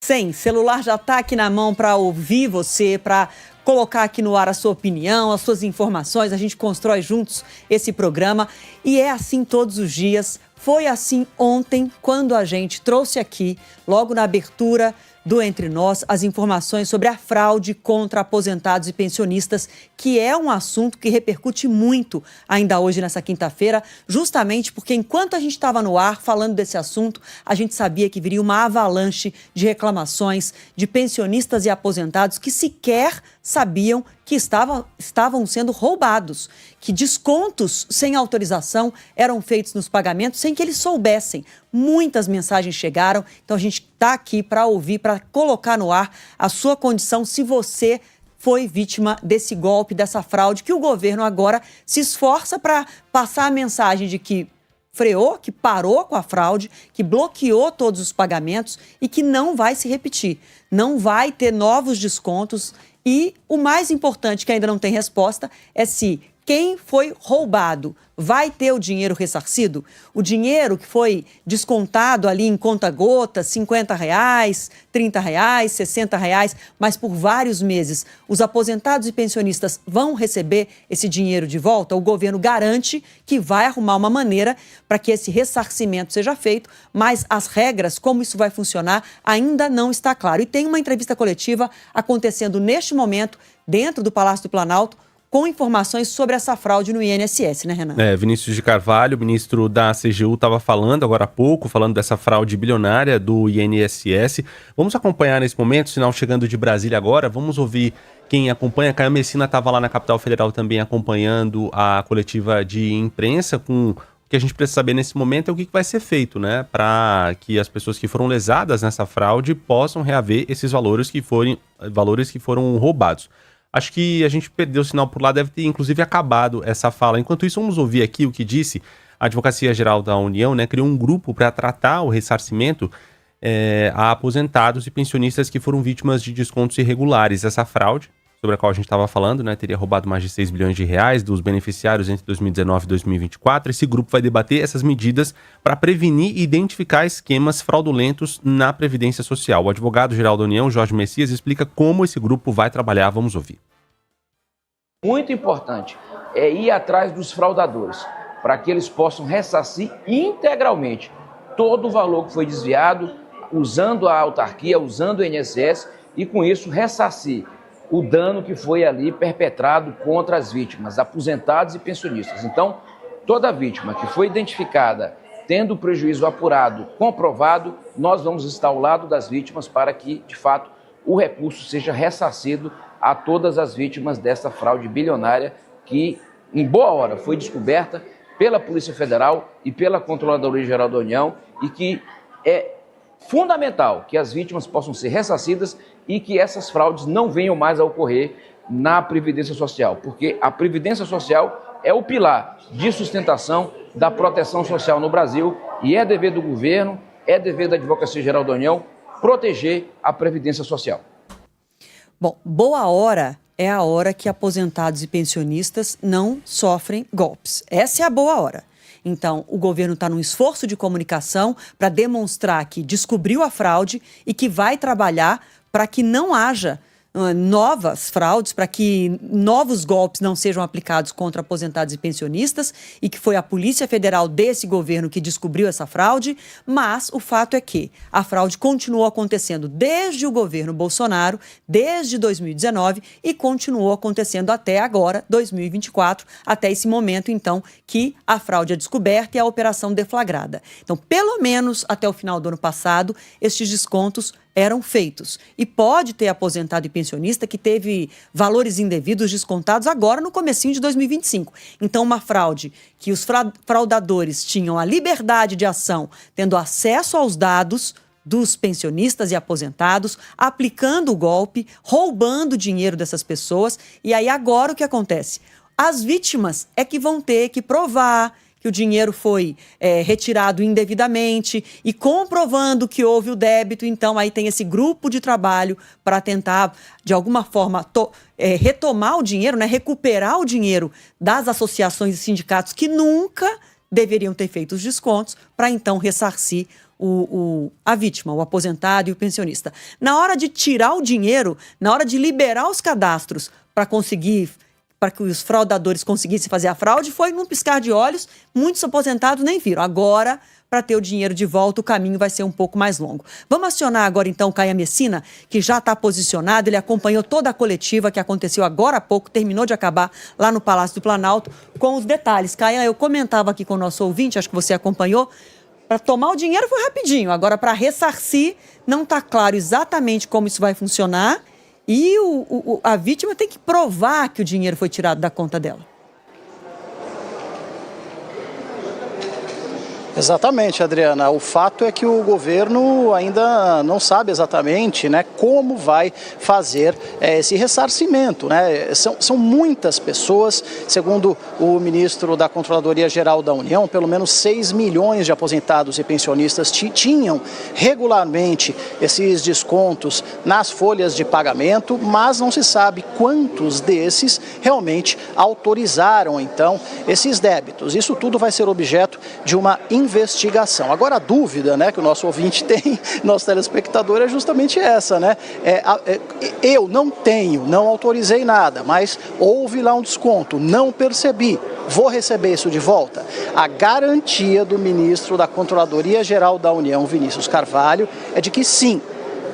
100. Celular já está aqui na mão para ouvir você, para colocar aqui no ar a sua opinião, as suas informações. A gente constrói juntos esse programa e é assim todos os dias. Foi assim ontem, quando a gente trouxe aqui, logo na abertura do Entre Nós, as informações sobre a fraude contra aposentados e pensionistas, que é um assunto que repercute muito ainda hoje, nessa quinta-feira, justamente porque enquanto a gente estava no ar falando desse assunto, a gente sabia que viria uma avalanche de reclamações de pensionistas e aposentados que sequer sabiam que estavam sendo roubados, que descontos sem autorização eram feitos nos pagamentos sem que eles soubessem. Muitas mensagens chegaram, então a gente está aqui para ouvir, para colocar no ar a sua condição se você foi vítima desse golpe, dessa fraude, que o governo agora se esforça para passar a mensagem de que freou, que parou com a fraude, que bloqueou todos os pagamentos e que não vai se repetir, não vai ter novos descontos. E o mais importante, que ainda não tem resposta, é se quem foi roubado vai ter o dinheiro ressarcido? O dinheiro que foi descontado ali em conta-gota, R$50, R$30, R$60, mas por vários meses, os aposentados e pensionistas vão receber esse dinheiro de volta? O governo garante que vai arrumar uma maneira para que esse ressarcimento seja feito, mas as regras, como isso vai funcionar, ainda não está claro. E tem uma entrevista coletiva acontecendo neste momento, dentro do Palácio do Planalto, com informações sobre essa fraude no INSS, né, Renan? Vinícius de Carvalho, ministro da CGU, estava falando agora há pouco, falando dessa fraude bilionária do INSS. Vamos acompanhar nesse momento, sinal chegando de Brasília agora, vamos ouvir quem acompanha. Caio Messina estava lá na capital federal também acompanhando a coletiva de imprensa. Com o que a gente precisa saber nesse momento é o que vai ser feito, né, para que as pessoas que foram lesadas nessa fraude possam reaver esses valores que foram roubados. Acho que a gente perdeu o sinal por lá, deve ter inclusive acabado essa fala. Enquanto isso, vamos ouvir aqui o que disse a Advocacia Geral da União, né? Criou um grupo para tratar o ressarcimento a aposentados e pensionistas que foram vítimas de descontos irregulares. Essa fraude, sobre a qual a gente estava falando, né? Teria roubado mais de 6 bilhões de reais dos beneficiários entre 2019 e 2024. Esse grupo vai debater essas medidas para prevenir e identificar esquemas fraudulentos na Previdência Social. O advogado-geral da União, Jorge Messias, explica como esse grupo vai trabalhar. Vamos ouvir. Muito importante é ir atrás dos fraudadores, para que eles possam ressarcir integralmente todo o valor que foi desviado, usando a autarquia, usando o INSS, e com isso ressarcir o dano que foi ali perpetrado contra as vítimas, aposentados e pensionistas. Então, toda vítima que foi identificada tendo o prejuízo apurado, comprovado, nós vamos estar ao lado das vítimas para que, de fato, o recurso seja ressarcido a todas as vítimas dessa fraude bilionária que, em boa hora, foi descoberta pela Polícia Federal e pela Controladoria Geral da União, e que é fundamental que as vítimas possam ser ressarcidas e que essas fraudes não venham mais a ocorrer na Previdência Social, porque a Previdência Social é o pilar de sustentação da proteção social no Brasil e é dever do governo, é dever da Advocacia Geral da União proteger a Previdência Social. Bom, boa hora é a hora que aposentados e pensionistas não sofrem golpes. Essa é a boa hora. Então, o governo está num esforço de comunicação para demonstrar que descobriu a fraude e que vai trabalhar para que não haja novas fraudes, para que novos golpes não sejam aplicados contra aposentados e pensionistas, e que foi a Polícia Federal desse governo que descobriu essa fraude, mas o fato é que a fraude continuou acontecendo desde o governo Bolsonaro, desde 2019, e continuou acontecendo até agora, 2024, até esse momento, então, que a fraude é descoberta e a operação deflagrada. Então, pelo menos até o final do ano passado, estes descontos eram feitos. E pode ter aposentado e pensionista que teve valores indevidos descontados agora no comecinho de 2025. Então, uma fraude que os fraudadores tinham a liberdade de ação, tendo acesso aos dados dos pensionistas e aposentados, aplicando o golpe, roubando o dinheiro dessas pessoas. E aí agora o que acontece? As vítimas é que vão ter que provar que o dinheiro foi retirado indevidamente e comprovando que houve o débito. Então, aí tem esse grupo de trabalho para tentar, de alguma forma, retomar o dinheiro, né, recuperar o dinheiro das associações e sindicatos que nunca deveriam ter feito os descontos, para então ressarcir a vítima, o aposentado e o pensionista. Na hora de tirar o dinheiro, na hora de liberar os cadastros para que os fraudadores conseguissem fazer a fraude, foi num piscar de olhos, muitos aposentados nem viram. Agora, para ter o dinheiro de volta, o caminho vai ser um pouco mais longo. Vamos acionar agora, então, o Caia Messina, que já está posicionado, ele acompanhou toda a coletiva que aconteceu agora há pouco, terminou de acabar lá no Palácio do Planalto, com os detalhes. Caia, eu comentava aqui com o nosso ouvinte, acho que você acompanhou, para tomar o dinheiro foi rapidinho, agora para ressarcir, não está claro exatamente como isso vai funcionar, e a vítima tem que provar que o dinheiro foi tirado da conta dela. Exatamente, Adriana. O fato é que o governo ainda não sabe exatamente, né, como vai fazer esse ressarcimento, né? São muitas pessoas, segundo o ministro da Controladoria Geral da União, pelo menos 6 milhões de aposentados e pensionistas tinham regularmente esses descontos nas folhas de pagamento, mas não se sabe quantos desses realmente autorizaram, então, esses débitos. Isso tudo vai ser objeto de uma investigação. Agora a dúvida, né, que o nosso ouvinte tem, nosso telespectador, é justamente essa, né? Eu não autorizei nada, mas houve lá um desconto, não percebi, vou receber isso de volta? A garantia do ministro da Controladoria Geral da União, Vinícius Carvalho, é de que sim,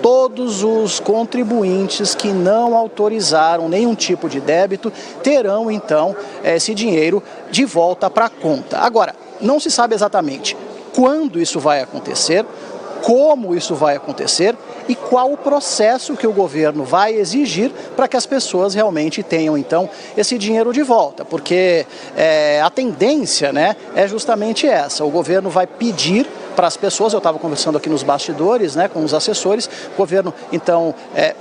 todos os contribuintes que não autorizaram nenhum tipo de débito terão, então, esse dinheiro de volta para a conta. Agora, não se sabe exatamente quando isso vai acontecer, como isso vai acontecer e qual o processo que o governo vai exigir para que as pessoas realmente tenham, então, esse dinheiro de volta. Porque a tendência, né, é justamente essa. O governo vai pedir para as pessoas, eu estava conversando aqui nos bastidores, né, com os assessores, o governo, então,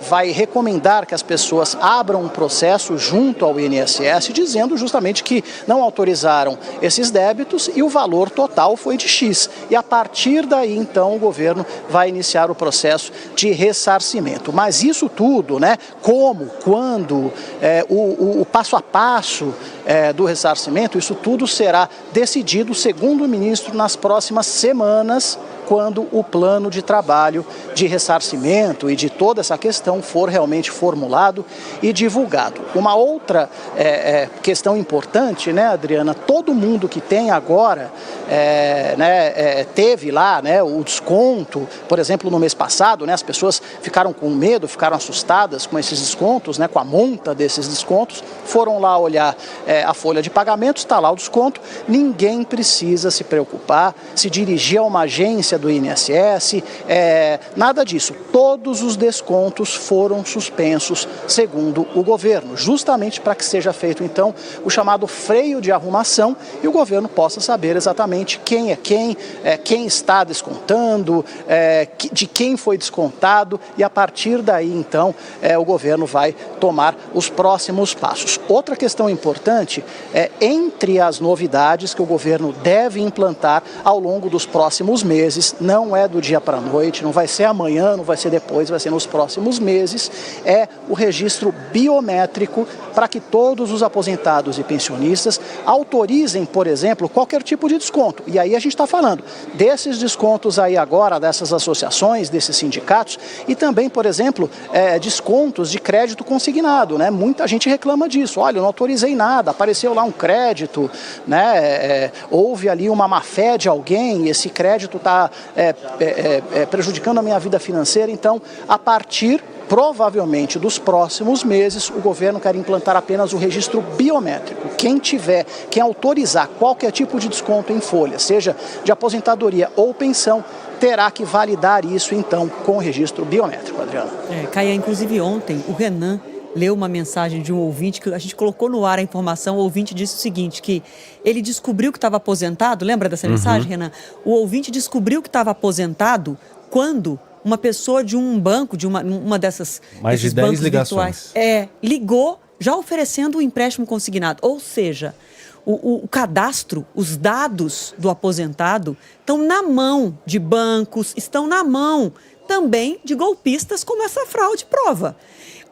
vai recomendar que as pessoas abram um processo junto ao INSS, dizendo justamente que não autorizaram esses débitos e o valor total foi de X. E a partir daí, então, o governo vai iniciar o processo de ressarcimento. Mas isso tudo, né, como, quando, o passo a passo do ressarcimento, isso tudo será decidido, segundo o ministro, nas próximas semanas, quando o plano de trabalho de ressarcimento e de toda essa questão for realmente formulado e divulgado. Uma outra questão importante, né, Adriana, todo mundo que tem agora, teve lá, né, o desconto, por exemplo, no mês passado, né, as pessoas ficaram com medo, ficaram assustadas com esses descontos, né, com a monta desses descontos, foram lá olhar a folha de pagamentos, está lá o desconto, ninguém precisa se preocupar, se dirigir a uma agência do INSS, nada disso. Todos os descontos foram suspensos, segundo o governo, justamente para que seja feito, então, o chamado freio de arrumação e o governo possa saber exatamente quem é quem está descontando, de quem foi descontado e a partir daí, então, o governo vai tomar os próximos passos. Outra questão importante entre as novidades que o governo deve implantar ao longo dos próximos meses, não é do dia para a noite, não vai ser amanhã, não vai ser depois, vai ser nos próximos meses, é o registro biométrico para que todos os aposentados e pensionistas autorizem, por exemplo, qualquer tipo de desconto. E aí a gente está falando desses descontos aí agora, dessas associações, desses sindicatos e também, por exemplo, descontos de crédito consignado, né? Muita gente reclama disso. Olha, eu não autorizei nada, apareceu lá um crédito, né? Houve ali uma má-fé de alguém, esse crédito está prejudicando a minha vida financeira. Então, a partir provavelmente dos próximos meses, o governo quer implantar apenas o registro biométrico. Quem autorizar qualquer tipo de desconto em folha, seja de aposentadoria ou pensão, terá que validar isso, então, com o registro biométrico, Adriana. Caia, inclusive ontem, o Renan leu uma mensagem de um ouvinte, que a gente colocou no ar a informação, o ouvinte disse o seguinte, que ele descobriu que estava aposentado, lembra dessa mensagem, Renan? O ouvinte descobriu que estava aposentado quando uma pessoa de um banco, de uma dessas... Mais de 10 ligações. Virtuais, ligou já oferecendo o empréstimo consignado. Ou seja, o cadastro, os dados do aposentado estão na mão de bancos, estão na mão também de golpistas, como essa fraude prova.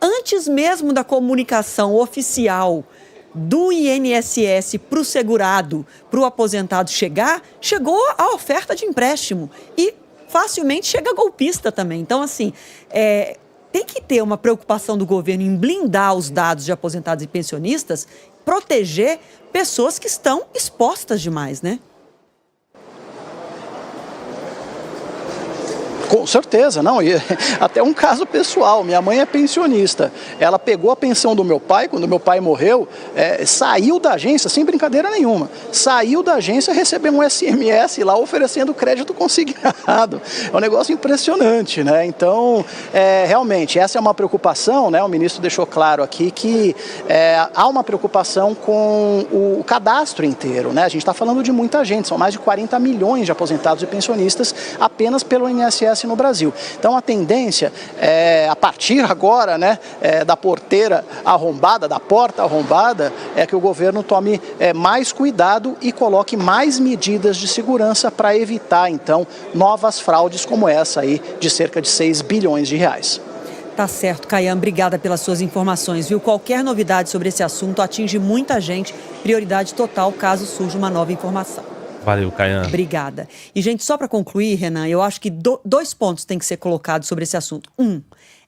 Antes mesmo da comunicação oficial do INSS para o segurado, para o aposentado chegar, chegou a oferta de empréstimo. E facilmente chega golpista também. Então, assim, tem que ter uma preocupação do governo em blindar os dados de aposentados e pensionistas, proteger pessoas que estão expostas demais, né? Com certeza, não. E até um caso pessoal. Minha mãe é pensionista. Ela pegou a pensão do meu pai, quando meu pai morreu, saiu da agência, sem brincadeira nenhuma. Saiu da agência, recebeu um SMS lá oferecendo crédito consignado. É um negócio impressionante, né? Então, realmente, essa é uma preocupação, né? O ministro deixou claro aqui que há uma preocupação com o cadastro inteiro, né? A gente está falando de muita gente, são mais de 40 milhões de aposentados e pensionistas apenas pelo INSS no Brasil. Então a tendência a partir agora, né, da porteira arrombada, da porta arrombada, é que o governo tome mais cuidado e coloque mais medidas de segurança para evitar, então, novas fraudes como essa aí de cerca de 6 bilhões de reais. Tá certo, Caian, obrigada pelas suas informações, viu? Qualquer novidade sobre esse assunto atinge muita gente, prioridade total caso surja uma nova informação. Valeu, Caian. Obrigada. E, gente, só para concluir, Renan, eu acho que dois pontos têm que ser colocados sobre esse assunto.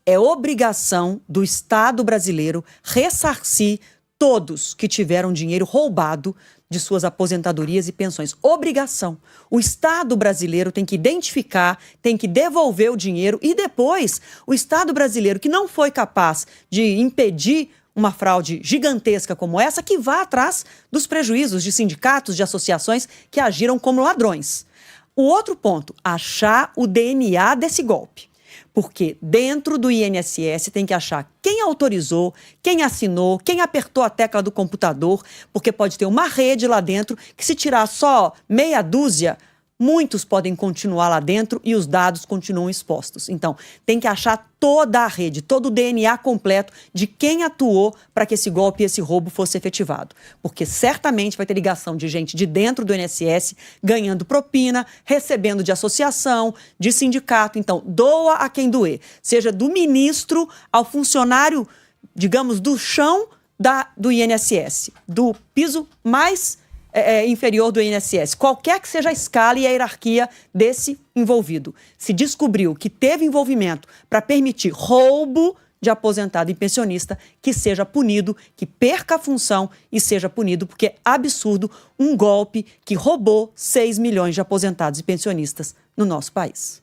É obrigação do Estado brasileiro ressarcir todos que tiveram dinheiro roubado de suas aposentadorias e pensões. Obrigação. O Estado brasileiro tem que identificar, tem que devolver o dinheiro e depois o Estado brasileiro que não foi capaz de impedir uma fraude gigantesca como essa, que vá atrás dos prejuízos de sindicatos, de associações que agiram como ladrões. O outro ponto, achar o DNA desse golpe. Porque dentro do INSS tem que achar quem autorizou, quem assinou, quem apertou a tecla do computador, porque pode ter uma rede lá dentro que, se tirar só meia dúzia, muitos podem continuar lá dentro e os dados continuam expostos. Então, tem que achar toda a rede, todo o DNA completo de quem atuou para que esse golpe e esse roubo fosse efetivado. Porque certamente vai ter ligação de gente de dentro do INSS ganhando propina, recebendo de associação, de sindicato. Então, doa a quem doer. Seja do ministro ao funcionário, digamos, do chão do INSS, do piso mais inferior do INSS, qualquer que seja a escala e a hierarquia desse envolvido. Se descobriu que teve envolvimento para permitir roubo de aposentado e pensionista, que seja punido, que perca a função e seja punido, porque é absurdo um golpe que roubou 6 milhões de aposentados e pensionistas no nosso país.